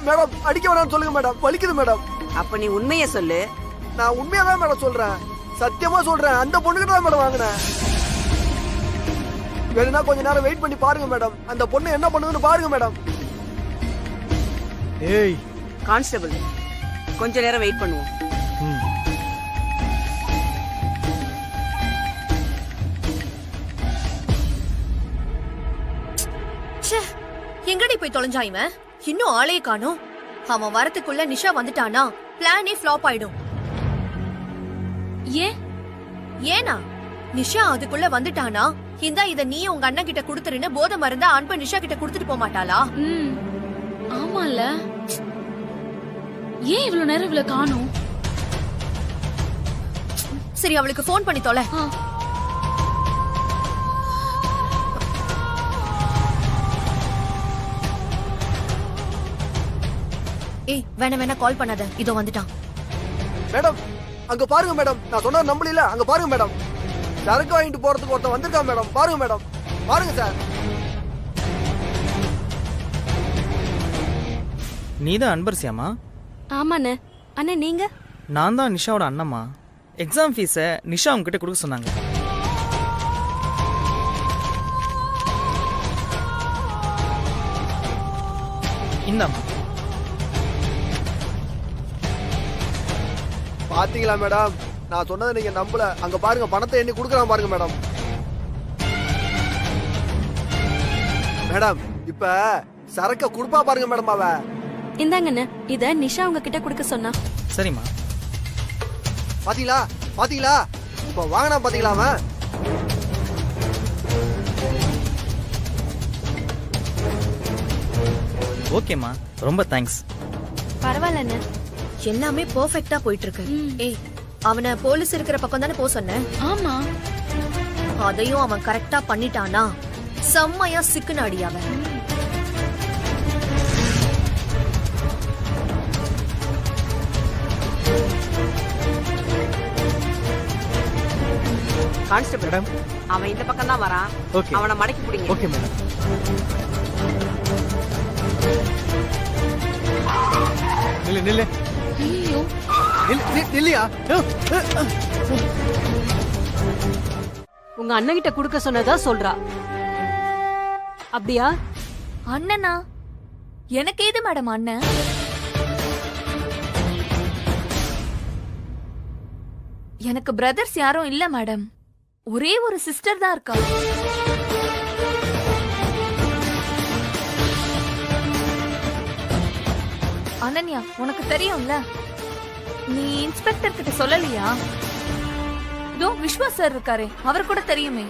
Madam அடிக்க வேணாம்னு சொல்லுங்க மேடம், வலிக்குது மேடம். அப்ப நீ உண்மையை சொல்லு. நான் உண்மையாதான் மேடம் சொல்றேன், சத்தியமா சொல்றேன். அந்த பொண்ணுகிட்ட தான் மேடம் வாங்கினேன். வேணும்னா கொஞ்ச நேரம் வெயிட் பண்ணி பாருங்க மேடம், அந்த பொண்ணு என்ன பண்ணுதுன்னு பாருங்க மேடம். ஏய் கான்ஸ்டபிள், கொஞ்ச நேரம் வெயிட் பண்ணுவோம். எங்கடி போய் தொலைஞ்சா இவன்? இன்னும் ஆளையே காணோம். அவன் வரத்துக்குள்ள நிஷா வந்துட்டானா பிளானே ஃப்ளாப் ஆயிடும். ஏனா நிஷா அதுக்குள்ள வந்துட்டானா இத நீ உங்க அண்ணன் கிட்ட குடுத்துருன்னு போதை மருந்த அன்பு நிஷா கிட்ட குடுத்துட்டு போக மாட்டாளா? ஆமால, ஏன் இவ்வளவு நேரம் இவ்வளவு காணோம்? சரி, அவளுக்கு போன் பண்ணி தொலை. ஏய், வேணா கால் பண்ணாத, இதோ வந்துட்டான். மேடம் அங்க பாருங்க மேடம், நான் சொன்னா நம்பல. அங்க பாருங்க மேடம், சரக்கு வாங்கிட்டு போறதுக்கு ஒருத்தன் வந்திருக்கான் மேடம். பாருங்க மேடம், பாருங்க சார். நீதான் அன்பரசியாமா? ஆமாண்ணே. அண்ணே நீங்க? நான் தான் நிஷாவோட அண்ணம்மா. எக்ஸாம் ஃபீஸை நிஷா உங்ககிட்ட கொடுக்க சொன்னாங்க. இந்தாம்மா. பாத்தீங்களா மேடம், நான் சொன்னதை நீங்க நம்பல. அங்க பாருங்க, பணத்தை எண்ணி குடுக்கறான் பாருங்க மேடம். மேடம் இப்ப சரக்க குடுப்பா பாருங்க மேடம். அவ இந்தாங்கண்ணே, இத நிஷா உங்ககிட்ட கொடுக்க சொன்னா. சரிம்மா. பாத்தீங்களா பாத்தீங்களா, இப்ப வாங்கினா பாத்தீங்களா அவன். ஓகேம்மா, ரொம்ப தேங்க்ஸ். பரவாயில்லண்ணே, எல்லாமே பெர்ஃபெக்ட்டா போயிட்டு இருக்கு. ஏய், அவனை போலீஸ் இருக்கிற பக்கம் தானே போ சொன்னேன்? ஆமா, அதையும் அவன் கரெக்டா பண்ணிட்டானா செம்மையா சிக்குனாடி அவன். கான்ஸ்டபிள் மேடம், அவன் இந்த பக்கம் தான் வரான். ஓகே. அவனை மடக்கி பிடிங்க. Okay madam. நில்லு நில்லு ஐயோ, நில்லியா. உங்க அண்ணன் கிட்ட குடுக்க சொன்னதா சொல்றா. அப்படியா? அண்ணனா? எனக்கு ஏது மேடம் அண்ணன்? எனக்கு பிரதர்ஸ் யாரும் இல்ல மேடம், ஒரே ஒரு சிஸ்டர் தான் இருக்கா. அனன்யா, உனக்கு தெரியும்ல, நீ இன்ஸ்பெக்டர் கிட்ட சொல்லலையா? இதோ விஸ்வா சார் இருக்காரே, அவர் கூட தெரியுமே.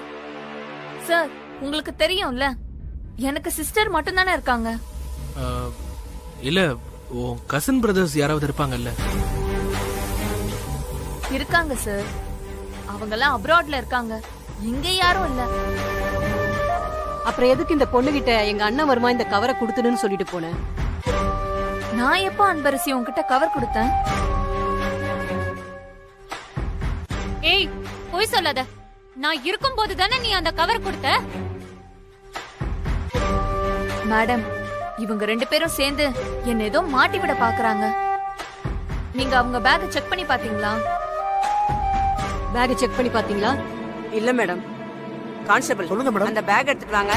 சார், உங்களுக்கு தெரியும்ல, எனக்கு சிஸ்டர் மட்டும் தானே இருக்காங்க. இல்ல, உன் கசின் பிரதர்ஸ் யாராவது இருப்பாங்கல்ல? இருக்காங்க சார், அவங்கெல்லாம் அப்ராட்ல இருக்காங்க, இங்க யாரும் இல்ல. அப்புறம் எதுக்கு இந்த பொண்ணு கிட்ட எங்க அண்ணன் வருமா இந்த கவரை கொடுத்துடுன்னு சொல்லிட்டு போனேன்? நான் எப்போ அன்பரசி உன்கிட்ட கவர் கொடுத்தேன்? ஏய், போய் சொல்லாத. நான் இருக்கும்போது தானே நீ அந்த கவர் கொடுத்த. மேடம், இவங்க ரெண்டு பேரும் சேர்ந்து என்ன ஏதோ மாட்டி விட பாக்குறாங்க. நீங்க அவங்க பேக் செக் பண்ணி பாத்தீங்களா? பேக் செக் பண்ணி பாத்தீங்களா? இல்ல மேடம். கான்ஸ்டபிள், சொல்லுங்க மேடம். அந்த பேக் எடுத்துட்டு வாங்க.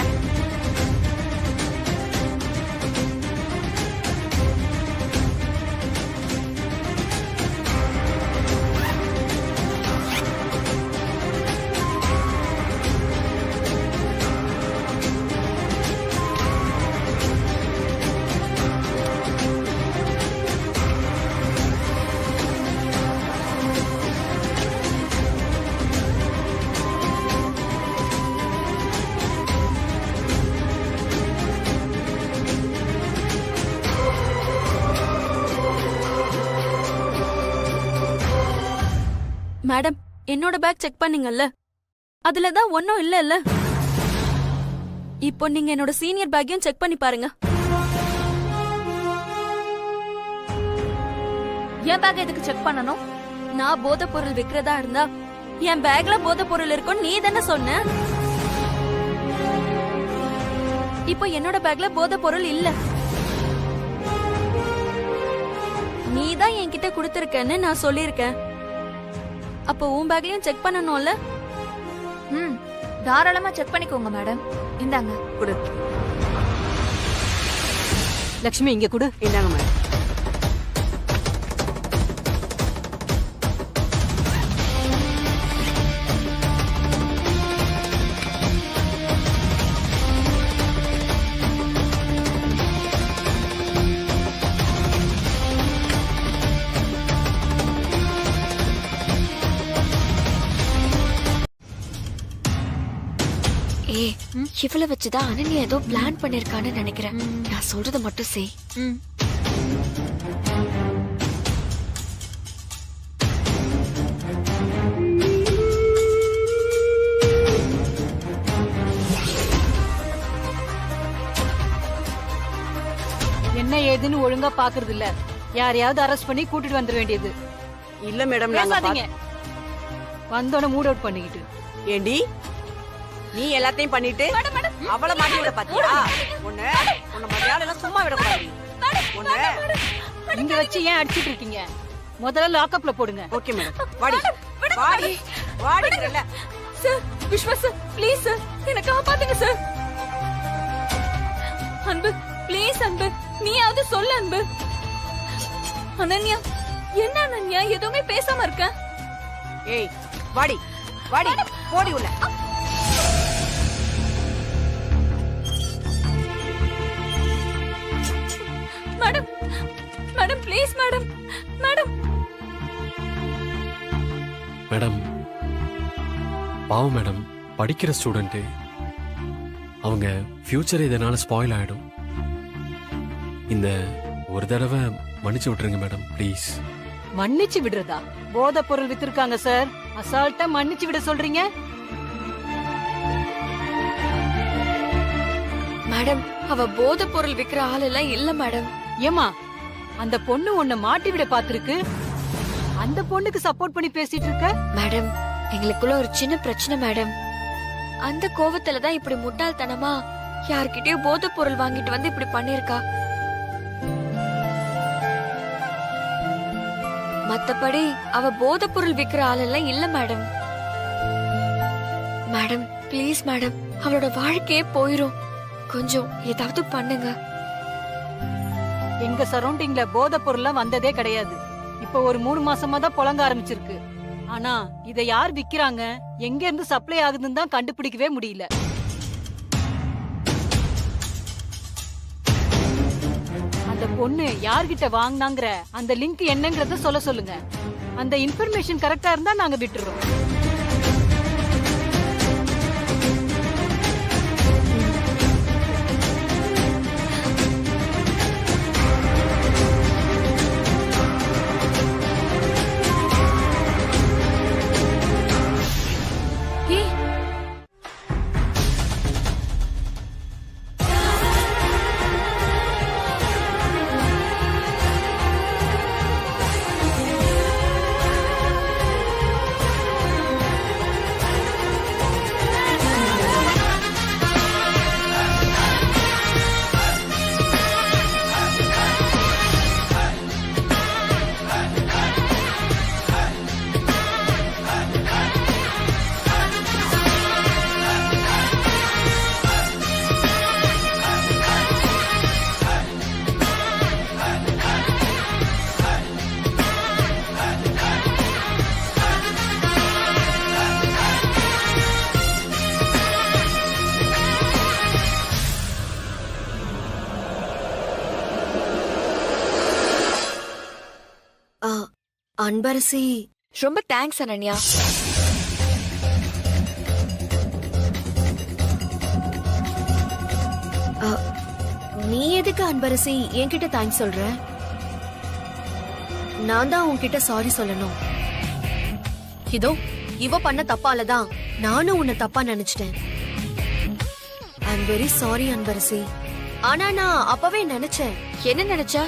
மேடம், என்னோட பேக் செக் பண்ணீங்கல்ல, அதுலதான் ஒன்னும் இல்ல. இப்போ நீங்க என்னோட சீனியர் பேக்கையும் செக் பண்ணி பாருங்க. என் பேக் எதுக்கு செக் பண்ணணும்? நான் போதை பொருள் விக்கிறதா இருந்தா என் பேக்ல போதை பொருள் இருக்கும் நீ தானே சொன்ன. இப்போ என்னோட பேக்ல போதை பொருள் இல்ல. நீ தான் என்கிட்ட கொடுத்திருக்கன்னு நான் சொல்லியிருக்கேன். அப்போ உன் பேக்லயும் செக் பண்ணணும்ல? தாராளமா செக் பண்ணிக்கோங்க மேடம். இந்தாங்க. கொடு. லக்ஷ்மி இங்க கொடு. இந்தாங்க மேடம். இவள வச்சுதான் அனன்யா ஏதோ பிளான் பண்ணிருக்கான்னு நினைக்கிறேன். நான் சொல்றத மட்டும் செய். என்ன ஏதுன்னு ஒழுங்கா பாக்குறது இல்ல. யாரையாவது அரெஸ்ட் பண்ணி கூட்டிட்டு வந்துட வேண்டியது. இல்ல மேடம், நாங்க பேசாதீங்க. வந்தோட மூட் அவுட் பண்ணிக்கிட்டு. ஏண்டி நீ எல்லாத்தையும் பண்ணிட்டு அவளை மாட்டி விட பாத்தியா? உன்னை மரியாதை எல்லாம் சும்மா விடக்கூடாது. இங்க வச்சு ஏன் அடிச்சிட்டு இருக்கீங்க? முதல்ல லாக்அப்ல போடுங்க. Okay madam. வாடி வாடி வாடிங்கறல. Sir, Vishwa sir, please sir, என்ன காப்பாத்துங்க சார். அன்பு, ப்ளீஸ் அன்பு, நீயாவது சொல்ல அன்பு. அனன்யா, என்ன அனன்யா எதுவுமே பேசாம இருக்க? ஏய் வாடி வாடி, போடி உள்ள. Madam, madam please madam, madam. Madam பாவம் மேடம், படிக்கிற ஸ்டூடெண்ட், அவங்க ஃபியூச்சர் இதனால ஸ்பாயில் ஆயிடும். இந்த ஒரு தடவை மன்னிச்சு விட்டுருங்க மேடம் ப்ளீஸ். மன்னிச்சு விடுறதா? போதை பொருள் வித்திருக்காங்க சார், அசால்ட்டா மன்னிச்சு விட சொல்றீங்க? மேடம், அவ போதை பொருள் விக்கிற ஆள் எல்லாம் இல்ல மேடம். ஏமா, அந்த பொண்ணு உன்னை மாட்டி விட பாத்துருக்கு, அந்த பொண்ணுக்கு சப்போர்ட் பண்ணி பேசிட்டு இருக்க? மேடம், எங்களுக்குள்ள ஒரு சின்ன பிரச்சனை மேடம். அந்த கோவத்துல தான் இப்படி முட்டாள்தனமா யார்கிட்டயும் போதை பொருள் வாங்கிட்டு வந்து இப்படி பண்ணிருக்கா. மத்தபடி அவ போதை பொருள் விக்கிற ஆளெல்லாம் இல்ல மேடம். மேடம் ப்ளீஸ் மேடம், அவளோட வாழ்க்கையே போயிரும். கொஞ்சம் ஏதாவது பண்ணுங்க. எங்க சரௌண்டிங்ல போதை பொருள்லாம் வந்ததே கிடையாது. இப்ப ஒரு 3 மாசமா தான் புழங்க ஆரம்பிச்சிருக்கு. ஆனா இத யார் விக்கிறாங்க, எங்க இருந்து சப்ளை ஆகுதுன்னு தான் கண்டுபிடிக்கவே முடியல. அந்த பொண்ணு யார்கிட்ட வாங்கினாங்கிற அந்த லிங்க் என்னங்கறத சொல்ல சொல்லுங்க. அந்த இன்ஃபர்மேஷன் கரெக்டா இருந்தா நாங்க விட்டுறோம். அன்பரசி, ரொம்ப தேங்க்ஸ் அனன்யா. நீ எதுக்கு அன்பரசி என்கிட்ட தேங்க்ஸ் சொல்ற? நான் தான் உன்கிட்ட சாரி சொல்லணும். இதோ இவ பண்ண தப்பாலதான் நானும் உன்னை தப்பா நினைச்சிட்டேன். ஐ அம் வெரி சாரி அன்பரசி. ஆனா நான் அப்பவே நினைச்சேன். என்ன நினைச்சா?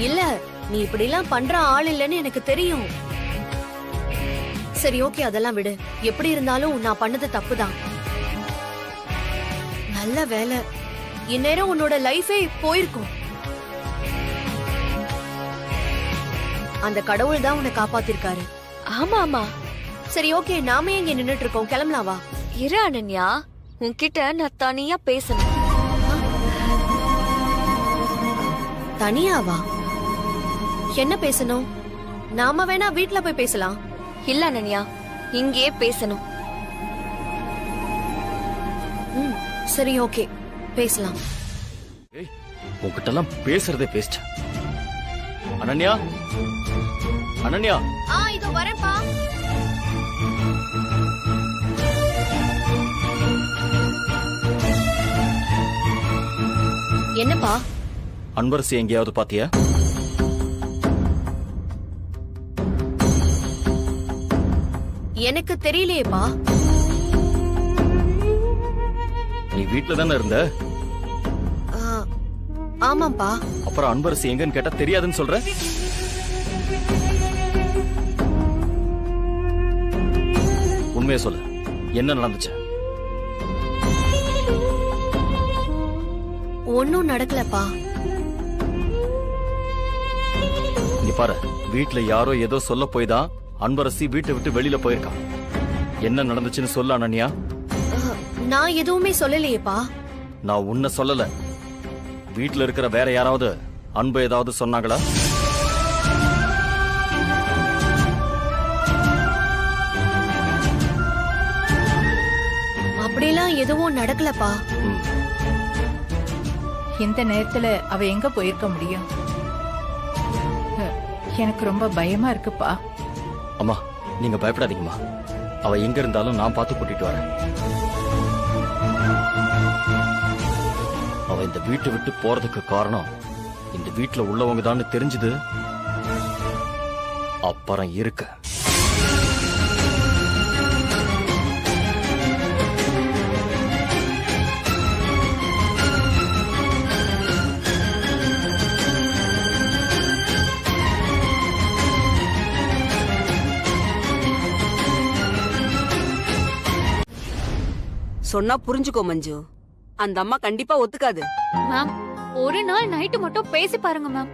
இல்ல, நீ இப்படி எல்லாம் பண்ற ஆள் இல்லன்னு எனக்கு தெரியும். சரி ஓகே, அதெல்லாம் விடு. எப்படி இருந்தாலும் நான் பண்ணது தப்புதான். நல்ல வேலை, இந்நேரம் உன்னோட லைஃபே போயிருக்கும். அந்த கடவுள் தான் உன்னை காப்பாத்திருக்காரு. ஆமா ஆமா. சரி ஓகே, நாம இங்க நின்னுட்டு இருக்கோம், கிளம்பலாம் வா. இரு அனன்யா, உன்கிட்ட நான் தனியா பேசணும். தனியாவா? என்ன பேசணும்? நாம வேணா வீட்ல போய் பேசலாம். இல்ல அனன்யா, இங்கேயே பேசணும். சரி ஓகே, பேசலாம். உன்கிட்ட எல்லாம் பேசுறதே பேஸ்ட். அனன்யா, அனன்யா. இதோ வரேன்ப்பா. என்னப்பா? அன்பரசி எங்கேயாவது பாத்தியா? எனக்கு தெரியலையேப்பா. நீ வீட்ல தானே இருந்த? ஆமாப்பா. அப்புறம் அன்பரசி எங்கன்னு கேட்டா தெரியாதுன்னு சொல்ற? உண்மையை சொல்லு, என்ன நடந்துச்சு? ஒன்னும் நடக்கலப்பா. நீ பாரு, வீட்ல யாரோ ஏதோ சொல்ல போய் தான் அன்பரசி வீட்டை விட்டு வெளியில போயிருக்கான். என்ன நடந்துச்சுன்னு சொல்ல அனன்யா. நான் எதுவுமே சொல்லலையேப்பா. நான் உன்னை சொல்லல, வீட்ல இருக்கிற வேற யாராவது அன்பு ஏதாவது சொன்னாங்களா? அப்படிலாம் எதுவும் நடக்கலப்பா. இந்த நேரத்துல அவ எங்க போயிருக்க முடியும்? எனக்கு ரொம்ப பயமா இருக்குப்பா. அம்மா, நீங்க பயப்படாதீங்கம்மா. அவ எங்க இருந்தாலும் நான் பார்த்து கூட்டிட்டு வரேன். அவ இந்த வீட்டை விட்டு போறதுக்கு காரணம் இந்த வீட்டுல உள்ளவங்க தான் தெரிஞ்சது. அப்புறம் இருக்கு. சொன்னா புரிஞ்சுக்கோ மஞ்சு, அந்த அம்மா கண்டிப்பா ஒத்துக்காது. மேம், ஒரு நாள் நைட்டு மட்டும் பேசி பாருங்க மேம்.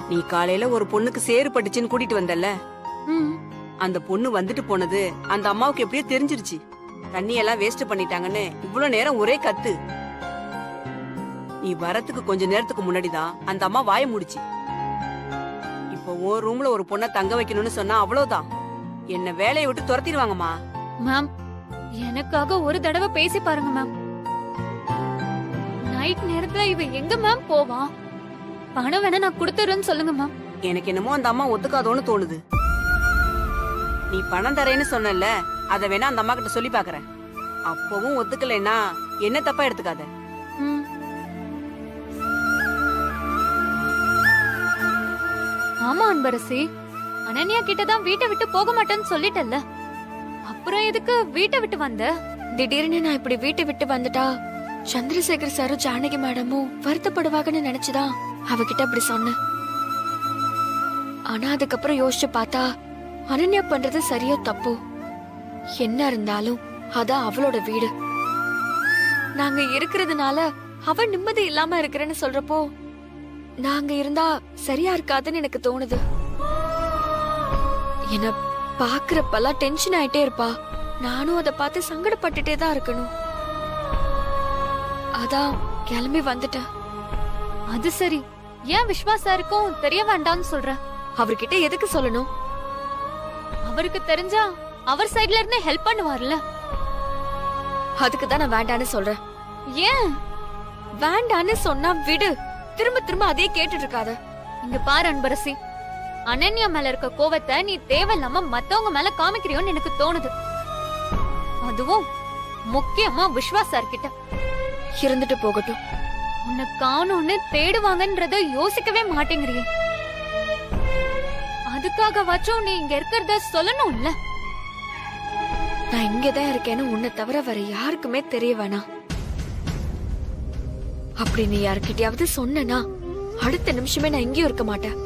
நீ காலையில ஒரு பொண்ணுக்கு சேறு பட்டுச்சுன்னு கூட்டிட்டு வந்தல்ல, அந்த பொண்ணு வந்துட்டு போனது அந்த அம்மாவுக்கு எப்படியோ தெரிஞ்சிருச்சு. தண்ணி எல்லாம் வேஸ்ட் பண்ணிட்டாங்கன்னு இவ்வளவு நேரம் ஒரே கத்து. நீ வரத்துக்கு கொஞ்ச நேரத்துக்கு முன்னாடிதான் அந்த அம்மா வாய முடிச்சு. இப்போ உன் ரூம்ல ஒரு பொண்ணை தங்க வைக்கணும்னு சொன்னா அவ்வளவுதான், என்ன வேலையை விட்டு துரத்திடுவாங்கம்மா. மேம், எனக்காக ஒரு தடவை பேசி பாருங்க மேம். நைட் நேரத்துல இவ எங்க மேம் போவான்? பணம் வேணா நான் கொடுத்துறேன்னு சொல்லுங்க மேம். எனக்கு என்னமோ அந்த அம்மா ஒத்துக்காதோன்னு தோணுது. நீ பணம் தரேன்னு சொன்னல, அத வேணா அந்த அம்மா கிட்ட சொல்லி பாக்குறேன். அப்பவும் ஒத்துக்கலைன்னா என்ன தப்பா எடுத்துக்காத. ஆமா அன்பரசி, அனன்யா கிட்டதான் வீட்டை விட்டு போக மாட்டேன்னு சொல்லிட்டல்ல, அப்புறம் எதுக்கு வீட்டை விட்டு வந்த? திடீர்னு நான் இப்படி வீட்டை விட்டு வந்துட்டா சந்திரசேகர் சாரும் ஜானகி மேடமும் வருத்தப்படுவாங்கன்னு நினைச்சுதான் அவகிட்ட அப்படி சொன்னேன். ஆனா அதுக்கப்புறம் யோசிச்சு பார்த்தா அனன்யா பண்றது சரியோ தப்போ, என்ன இருந்தாலும் அதான் அவளோட வீடு. நாங்க இருக்கிறதுனால அவ நிம்மதி இல்லாம இருக்கிறேன்னு சொல்றப்போ நாங்க இருந்தா சரியா இருக்காதுன்னு எனக்கு தோணுது. என்ன பாக்குறப்பெல்லாம் டென்ஷன் ஆயிட்டே இருப்பா. நானும் அதை பார்த்து சங்கடப்பட்டுட்டே தான் இருக்கணும். அதான் கிளம்பி வந்துட்டேன். அது சரி, ஏன் விஸ்வாசாருக்கும் தெரிய வேண்டாம்னு சொல்ற? அவர்கிட்ட எதுக்கு சொல்லணும்? அவருக்கு தெரிஞ்சா அவர் சைடுல இருந்து ஹெல்ப் பண்ணுவார்ல. அதுக்கு தான் நான் வேண்டான்னு சொல்றேன். ஏன் வேண்டான்னு சொன்னா விடு, திரும்ப திரும்ப அதே கேட்டுட்டு இருக்காத. இங்க பாரு அன்பரசி, அனன்யா மேல இருக்க கோவத்தை நீ தேவையில்லாம மத்தவங்க மேல காமிக்கிறியோன்னு எனக்கு தோணுது. அதுவும் முக்கியமா விஸ்வாசார் கிட்ட. இருந்துட்டு போகட்டும். உன்னை காணும்னு தேடுவாங்கன்றத யோசிக்கவே மாட்டேங்கிறியே. அதுக்காக வச்சும் நீ இங்க இருக்கிறத சொல்லணும்ல. நான் இங்கதான் இருக்கேன்னு உன்னை தவிர வேற யாருக்குமே தெரிய வேணாம். அப்படி நீ யாருக்கிட்டயாவது சொன்னா அடுத்த நிமிஷமே நான் இங்கேயும் இருக்க மாட்டேன்.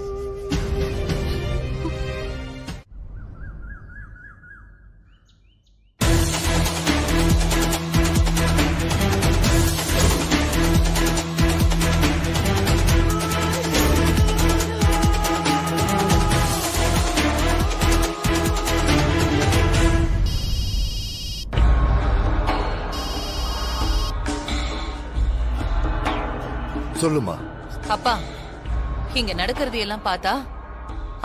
சொல்லுமா. அப்பா, இங்க நடக்கிறது எல்லாம் பார்த்தா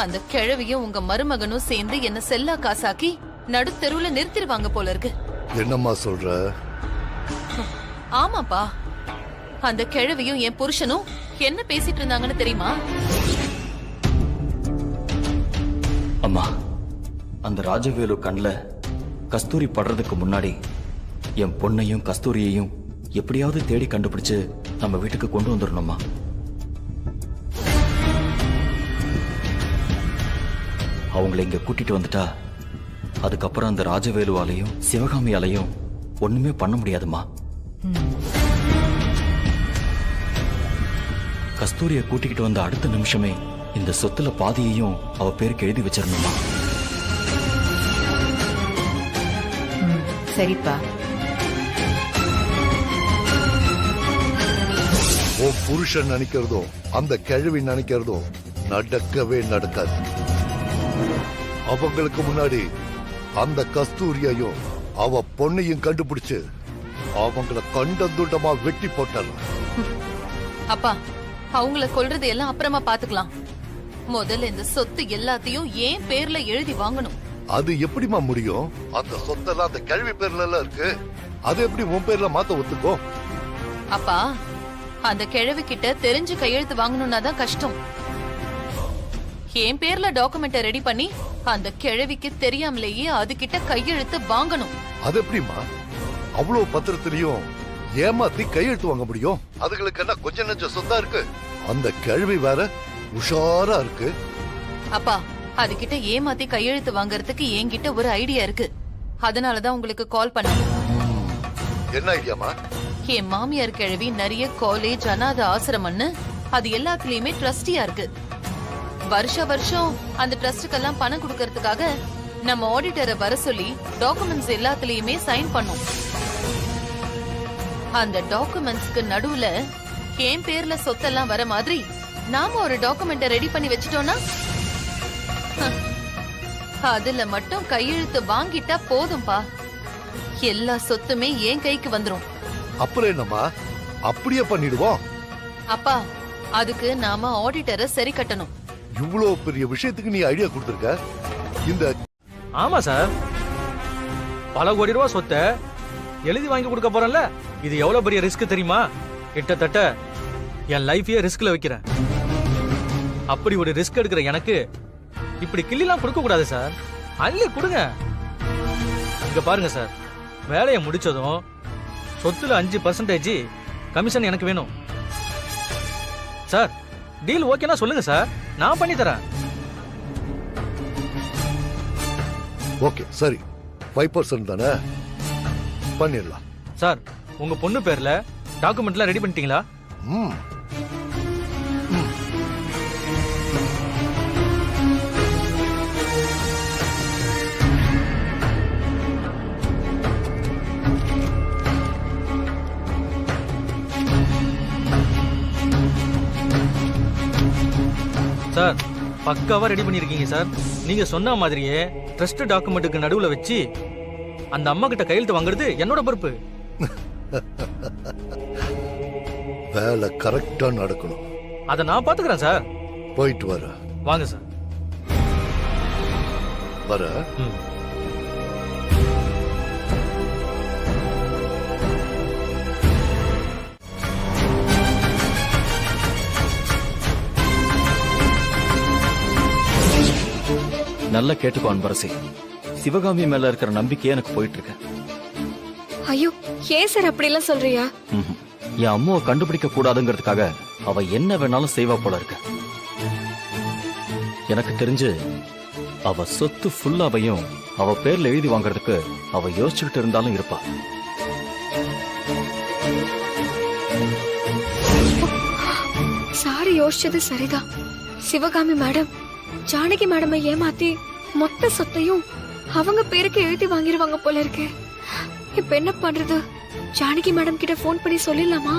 அந்த கிழவியும் உங்க மருமகனும் சேர்ந்து என்ன செல்லா காசாக்கி நடு தெருவுல நிறுத்திடுவாங்க போல இருக்கு. என்னம்மா சொல்ற? ஆமாப்பா, அந்த கிழவியும் என் புருஷனும் என்ன பேசிட்டு இருந்தாங்கன்னு தெரியுமா? அம்மா, அந்த ராஜவேலு கண்ல கஸ்தூரி படுறதுக்கு முன்னாடி என் பொண்ணையும் கஸ்தூரியையும் எப்படியாவது தேடி கண்டுபிடிச்சு நம்ம வீட்டுக்கு கொண்டு வந்துடணும்மா. அவங்களை இங்க கூட்டிட்டு வந்துட்டா அதுக்கப்புறம் அந்த ராஜவேலுவாலையும் சிவகாமியாலையும் ஒண்ணுமே பண்ண முடியாதுமா. கஸ்தூரியை கூட்டிக்கிட்டு வந்த அடுத்த நிமிஷமே இந்த சொத்துல பாதியையும் அவ பேருக்கு எழுதி வச்சிடணுமா. சரிப்பா. உன் புருஷன் நினைக்கிறதும் அந்த கிழவி நினைக்கிறதும் நடக்கவே நடக்காது. அவங்களுக்கு முன்னாடி அந்த கஸ்தூரியையும் அவ பொண்ணையும் கண்டுபிடிச்சு அவங்கள கண்டந்துண்டமா வெட்டி போட்டாங்க. அப்பா, அவங்கள கொல்றது எல்லாம் அப்புறமா பாத்துக்கலாம். முதல்ல இந்த சொத்து எல்லாத்தையும் ஏன் பேர்ல எழுதி வாங்கணும். அது எப்படிமா முடியும்? அந்த சொத்தெல்லாம் அந்த கிழவி பேர்ல எல்லாம் இருக்கு. அது எப்படி உன் பேர்ல மாத்த ஒத்துக்கோ? அப்பா, அந்த கிழவி கிட்ட தெரிஞ்சு கையெழுத்து வாங்கணும்னா தான் கஷ்டம். என் பேர்ல டாக்குமெண்ட ரெடி பண்ணி அந்த கிழவிக்கு தெரியாமலேயே அது கிட்ட கையெழுத்து வாங்கணும். அது எப்படிமா அவ்வளவு பத்திரத்திலையும் ஏமாத்தி கையெழுத்து வாங்க முடியும்? அதுகளுக்கு என்ன கொஞ்ச நெஞ்ச சொத்தா இருக்கு? அந்த கிழவி வேற உஷாரா இருக்கு. அப்பா, அதுகிட்ட ஏமாத்தி கையெழுத்து வாங்கறதுக்கு என்கிட்ட ஒரு ஐடியா இருக்கு. அதனாலதான் உங்களுக்கு கால் பண்ணேன். என்ன ஐடியாமா? என் மாமியார் கிழவி நிறைய காலேஜ், அநாத ஆசிரமம்னு அது எல்லாத்துலயுமே ட்ரஸ்டியா இருக்கு. வருஷம் அந்த ட்ரஸ்டுக்கெல்லாம் பணம் கொடுக்கறதுக்காக நம்ம ஆடிட்டரை வர சொல்லி டாக்குமெண்ட்ஸ் எல்லாத்துலயுமே சைன் பண்ணோம். அந்த டாக்குமெண்ட்ஸ்க்கு நடுவுல என் பேர்ல சொத்தெல்லாம் வர மாதிரி நாம ஒரு டாக்குமெண்ட ரெடி பண்ணி வச்சிட்டோம்னா அதுல மட்டும் கையெழுத்து வாங்கிட்டா போதும்பா. எல்லா சொத்துமே என் கைக்கு வந்துரும். அப்புறம் என்னமா? அப்படியே பண்ணிடுவோம். அப்பா, அதுக்கு நாம ஆடிட்டரை சரி கட்டணும். இவ்வளவு பெரிய விஷயத்துக்கு நீ ஐடியா கொடுத்திருக்க. இந்த ஆமா சார், பல கோடி ரூபாய் சொத்தை எழுதி வாங்கி கொடுக்க போறேன்ல, இது எவ்வளவு பெரிய ரிஸ்க் தெரியுமா? கிட்டத்தட்ட என் லைஃபையே ரிஸ்க்ல வைக்கிறேன். அப்படி ஒரு ரிஸ்க் எடுக்கிற எனக்கு இப்படி கிள்ளிலாம் கொடுக்க கூடாது சார். அள்ளி கொடுங்க. இங்க பாருங்க சார், வேலையை முடிச்சதும் சொத்துல 5% கமிஷன் எனக்கு வேணும் சார். டீல் ஓகேனா சொல்லுங்க சார், நான் பண்ணி தரேன். ஓகே சரி, 5% தானே, பண்ணிடலாம் சார். உங்க பொண்ணு பேர்ல டாக்குமெண்ட்லாம் ரெடி பண்ணிட்டீங்களா? சார், பக்காவா ரெடி பண்ணிருக்கீங்க சார். நீங்க சொன்ன மாதிரியே ட்ரஸ்ட் டாக்குமெண்ட்டுக்கு நடுவுல வச்சு அந்த அம்மா கிட்ட கையெழுத்து வாங்குறது என்னோட பொறுப்பு. வேலை கரெக்டா நடக்கணும். அத நான் பாத்துக்கிறேன் சார். போயிட்டு வர. வாங்க சார். வர. நல்லா கேட்டுக்கோ அன்பரசி, சிவகாமி மேல இருக்கிற நம்பிக்கையே எனக்கு போயிட்டு இருக்கு. ஐயோ, ஏன் சார் அப்படி எல்லாம் சொல்றியா? என் அம்மாவை கண்டுபிடிக்க கூடாதுங்கிறதுக்காக அவ என்ன வேணாலும் செய்வா போல இருக்கு. எனக்கு தெரிஞ்சு அவ சொத்து ஃபுல்லாவையும் அவ பேர்ல எழுதி வாங்கறதுக்கு அவ யோசிச்சுக்கிட்டு இருந்தாலும் இருப்பா. சாரி, யோசிச்சது சரிதான். சிவகாமி மேடம் ஜானகி மேடமை ஏமாத்தி மொத்த சொத்தையும் அவங்க பேருக்கு எழுதி வாங்கிடுவாங்க போல இருக்கு. இப்ப என்ன பண்றது? ஜானகி மேடம் கிட்ட போன் பண்ணி சொல்லிடலாமா?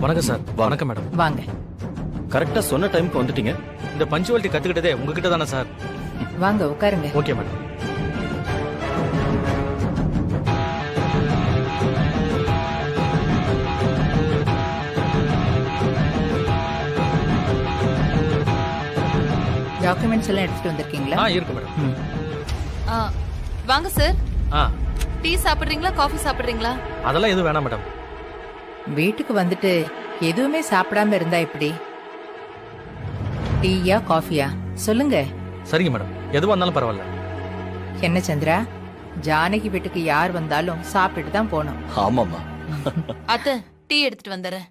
வணக்கம் சார். வணக்கம் மேடம். வாங்க. கரெக்டா சொன்ன டைம்க்கு வந்துட்டீங்க. இந்த பஞ்சுவாலிட்டி கத்துக்கிட்டதே உங்ககிட்ட தானே சார்? வாங்க உட்காருங்க. Okay madam. டாக்குமெண்ட்ஸ் எல்லாம் எடுத்துட்டு வந்திருக்கீங்களா? இருக்கு மேடம். வாங்க சார். ஆ டீ சாப்பிடுறீங்களா காஃபி சாப்பிடுறீங்களா? அதெல்லாம் எதுவும் வேணாம் மேடம். வீட்டுக்கு வந்துட்டு எதுவுமே சாப்பிடாம இருந்தா எப்படி? டீயா காஃபியா சொல்லுங்க. சரிங்க மேடம், எதுவா இருந்தாலும் பரவாயில்ல. என்ன சந்திரா, ஜானகி வீட்டுக்கு யார் வந்தாலும் சாப்பிட்டுட்டு தான் போகணும். ஆமாமா. அத்தை டீ எடுத்துட்டு வந்துடுறேன்.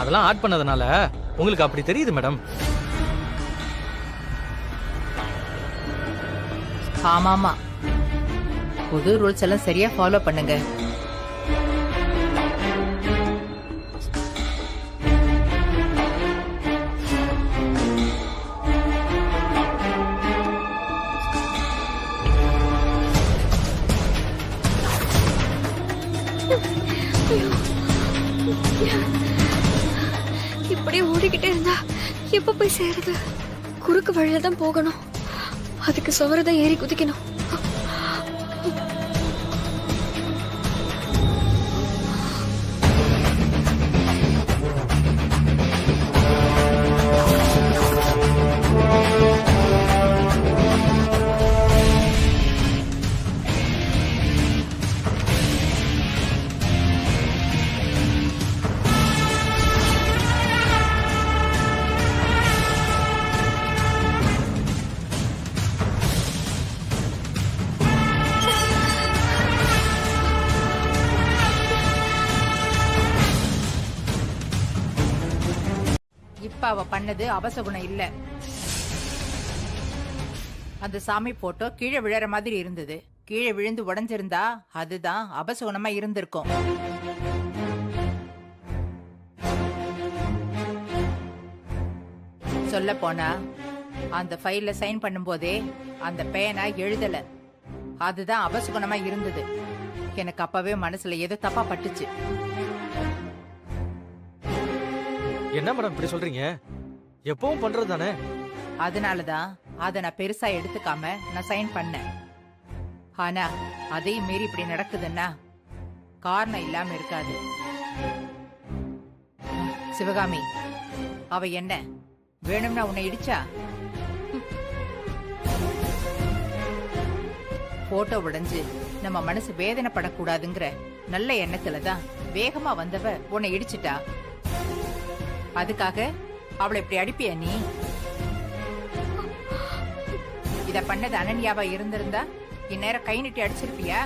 அதெல்லாம் ஆட் பண்ணதுனால உங்களுக்கு அப்படி தெரியுது மேடம். ஆமாமா, புது ரூல்ஸ் எல்லாம் சரியா ஃபாலோ பண்ணுங்க. இப்படியே ஓடிக்கிட்டே இருந்தா எப்ப போய் சேருது? குறுக்கு வழியில தான் போகணும். அதுக்கு சுவரதான் ஏறி குதிக்கணும். இப்ப அவ பண்ணது அபசகுணம் இல்ல. அந்த சாமி போட்டோ கீழே விழற மாதிரி இருந்தது. கீழே விழுந்து உடைஞ்சிருந்தா அதுதான் அபசகுணமா இருந்திருக்கும். சொல்ல போனா அந்த ஃபைல்ல சைன் பண்ணும்போதே அந்த பேனா எழுதல. அதுதான் அபசகுணமா இருந்தது. எனக்கு அப்பவே மனசுல ஏதோ தப்பா பட்டுச்சு. என்ன மேடம் இப்படி சொல்றீங்க? எப்பவும் பண்றது தானே. அதனாலதான் அதை நான் பெருசா எடுத்துக்காம நான் சைன் பண்ணேன். ஆனா அதையும் மீறி இப்படி நடக்குதுன்னா காரணம் இல்லாம இருக்காது. சிவகாமி, அவ என்ன வேணும்னா உன்னை இடிச்சா? போட்டோ உடைஞ்சு நம்ம மனசு வேதனைப்படக்கூடாதுங்கிற நல்ல எண்ணத்துலதான் வேகமா வந்தவ உன்னை இடிச்சிட்டா. அதுக்காக அவளை இப்படி அடிப்பிய நீ? இத பண்ணது அனன்யாவா இருந்திருந்தா இந்நேரம் கை நீட்டி அடிச்சிருப்பியா?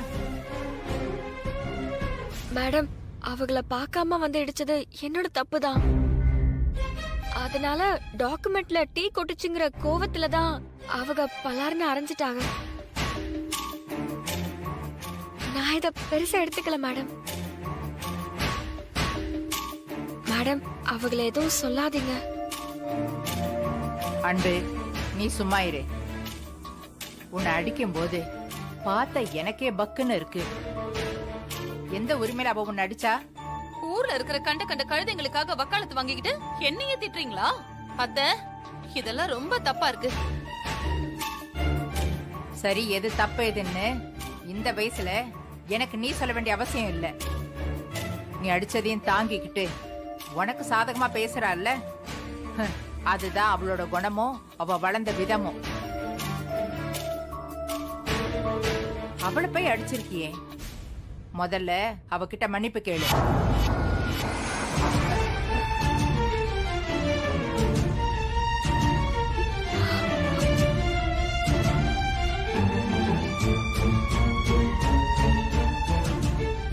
மேடம், அவங்கள பார்க்காம வந்து இடிச்சது என்னோட தப்பு தான். அதனால டாக்குமெண்ட்ல டீ கொட்டுச்சுங்கிற கோவத்துல தான் அவங்க பலார்னு அரைஞ்சிட்டாங்க. நான் இத பெருசா எடுத்துக்கல மேடம். மேடம், அவங்கள எதுவும் சொல்லாதீங்க. அன்பு, நீ சும்மா இரு. உன்னை அடிக்கும் போது பார்த்த எனக்கே பக்குன்னு இருக்கு. எந்த உரிமையில அவ உன்னை அடிச்சா? ஊர்ல இருக்கிற கண்ட கண்ட கழுதைங்களுக்காக வக்காலத்து வாங்கிக்கிட்டு என்னையே திட்டுறீங்களா? அத்தை, இதெல்லாம் ரொம்ப தப்பா இருக்கு. சரி, எது தப்பு எதுன்னு இந்த வயசுல எனக்கு நீ சொல்ல வேண்டிய அவசியம் இல்ல. நீ அடிச்சதையும் தாங்கிக்கிட்டு உனக்கு சாதகமா பேசுறாள்ல, அதுதான் அவளோட குணமும் அவ வளர்ந்த விதமும். அவளை போய் அடிச்சிருக்கியே, முதல்ல அவகிட்ட மன்னிப்பு கேளு.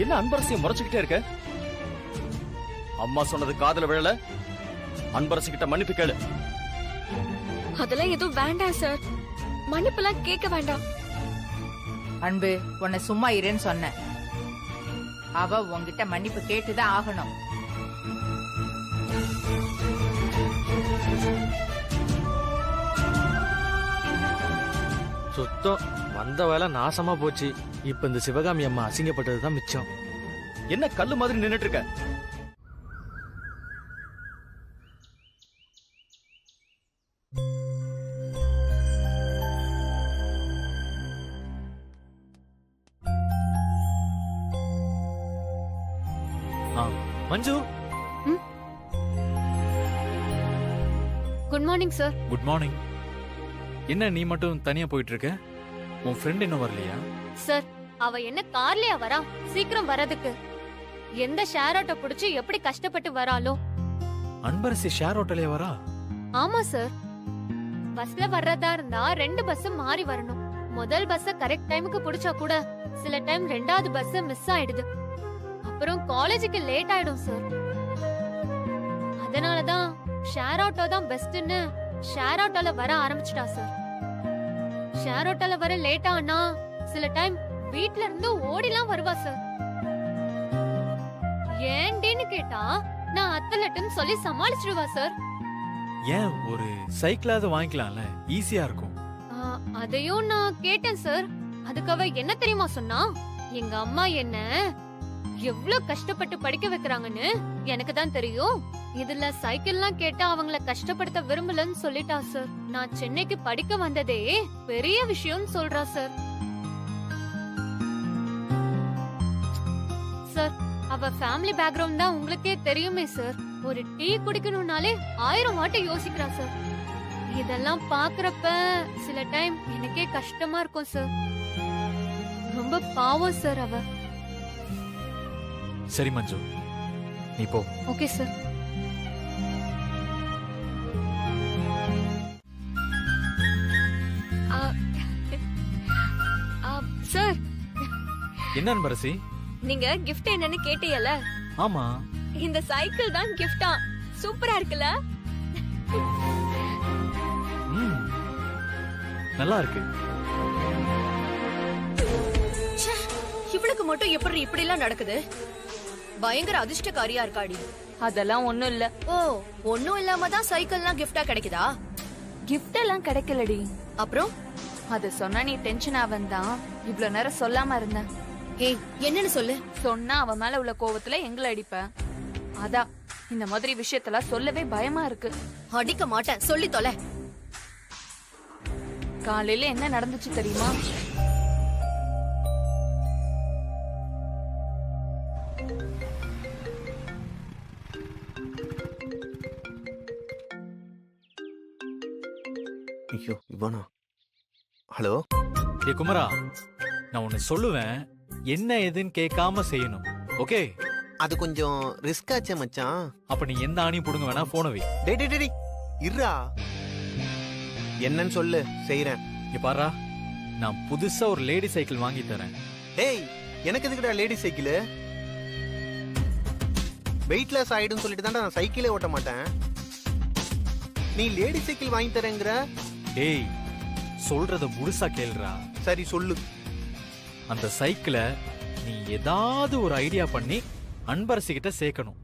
என்ன அன்பரசியை முறைச்சுக்கிட்டே இருக்க? அம்மா சொன்னது காதுல விழல. அன்பரசி கிட்ட மன்னிப்பு கேளு. அதெல்லாம் எதுவும் வேண்டாம் சார். மன்னிப்பெல்லாம் கேட்க வேண்டாம். அன்பு, உன்னை சும்மா இருன்னு சொன்ன. அவ உன்கிட்ட மன்னிப்பு கேட்டுதான் ஆகணும். சுத்தம் வந்த வேலை நாசமா போச்சு. இப்ப இந்த சிவகாமி அம்மா அசிங்கப்பட்டதுதான் மிச்சம். என்ன கல்லு மாதிரி நின்னுட்டு இருக்க? Manju, good morning sir. Good morning. என்ன நீ மட்டும் தனியா போயிட்டு இருக்க? உன் ஃப்ரெண்ட் இன்னும் வரலையா? சார், அவ என்ன கார்லயா வரா? சீக்கிரம் வரதுக்கு. எந்த ஷேர் ஆட்டோ புடிச்சு எப்படி கஷ்டப்பட்டு வராளோ. அன்பரசி ஷேர் ஆட்டோலயே வரா? ஆமா சார். பஸ்ல வர்றதா இருந்தா 2 பஸ் மாறி வரணும். முதல் பஸ் கரெக்ட் டைமுக்கு புடிச்சா கூட சில டைம் 2வது பஸ் மிஸ் ஆயிடுது. அப்புறம் காலேஜுக்கு லேட் ஆயிடும் சார். அதனாலதான் ஷேர் ஆட்டோ தான் பெஸ்ட்னு ஷேர் ஆட்டோல வர ஆரம்பிச்சிட்டா சார். ஷேர் ஆட்டோல வர லேட் ஆனா சில டைம் வீட்ல இருந்து ஓடிலாம் வருவா சார். ஏன்டின்னு கேட்டா நான் அத்தலட்டுன்னு சொல்லி சமாளிச்சிடுவா சார். ஏன் ஒரு சைக்கிளாவது வாங்கிக்கலாம்ல, ஈஸியா இருக்கும். அதையும் நான் கேட்டேன் சார். அதுக்கு அவ என்ன தெரியுமா சொன்னா, எங்க அம்மா என்ன எவ்வளவு கஷ்டப்பட்டு படிக்க வைக்கிறாங்கன்னு எனக்கு தான் தெரியும். இதுல சைக்கிள்லாம் கேட்டா அவங்கள கஷ்டப்படுத்த விரும்பலன்னு சொல்லிட்டா சார். நான் சென்னைக்கு படிக்க வந்ததே பெரிய விஷயம்னு சொல்றா சார். சார், அவ ஃபேமிலி பேக்ரவுண்ட் தான் உங்களுக்கே தெரியுமே சார். ஒரு டீ குடிக்கணும்னாலே 1000 வாட்டி யோசிக்கிறா சார். இதெல்லாம் பாக்குறப்ப சில டைம் எனக்கே கஷ்டமா இருக்கும் சார். ரொம்ப பாவம் சார் அவ. சரி மஞ்சு, நீ போ. Okay sir. சார், என்ன அன்பரசி? நீங்க gift என்னன்னு கேட்டீங்கல? ஆமா, இந்த சைக்கிள் தான் gift-ஆ. சூப்பரா இருக்குல்ல? நல்லா இருக்கு. இவளுக்கு மட்டும் எப்படி இப்படி எல்லாம் நடக்குது? பயங்கர அதிர்ஷ்டக்காரியா இருக்காடி. அதெல்லாம் ஒண்ணும் இல்ல. ஓ, ஒண்ணும் இல்லாம தான் சைக்கிள்லாம் கிஃப்டா கிடைக்குதா? கிஃப்ட் எல்லாம் கிடைக்கலடி. அப்புறம் அத சொன்னா நீ டென்ஷன் ஆவந்தான் இவ்ளோ நேரம் சொல்லாம இருந்தேன். ஏய், என்னன்னு சொல்லு. சொன்னா அவ மேல உள்ள கோவத்துல எங்களை அடிப்ப. அதான் இந்த மாதிரி விஷயத்தெல்லாம் சொல்லவே பயமா இருக்கு. அடிக்க மாட்டேன், சொல்லி தொலை. காலையில என்ன நடந்துச்சு தெரியுமா? ஐயோ, இவனா? ஹலோ. ஏ குமரா, நான் உன்னை சொல்லுவேன், என்ன ஏதுன்னு கேட்காம செய்யணும். ஓகே? அது கொஞ்சம் ரிஸ்க் ஆச்சே மச்சான். அப்ப நீ எந்த ஆணியும் புடுங்க வேணா, போன வை. டேய் இருடா. என்னன்னு சொல்லு, செய்றேன். இங்க பாரா, நான் புதுசா ஒரு லேடி சைக்கிள் வாங்கி தரேன். டேய், எனக்கு எதுக்குடா லேடி சைக்கிள்? வெயிட்லெஸ் ஆயிடுன்னு சொல்லிட்டு தான்டா நான் சைக்கிளே ஓட்ட மாட்டேன். நீ லேடி சைக்கிள் வாங்கி தரேங்கிற? டேய், சொல்றத முழுசா கேளுடா. சரி சொல்லு. அந்த சைக்கிளை நீ ஏதாவது ஒரு ஐடியா பண்ணி அன்பரசி கிட்ட சேர்க்கணும்.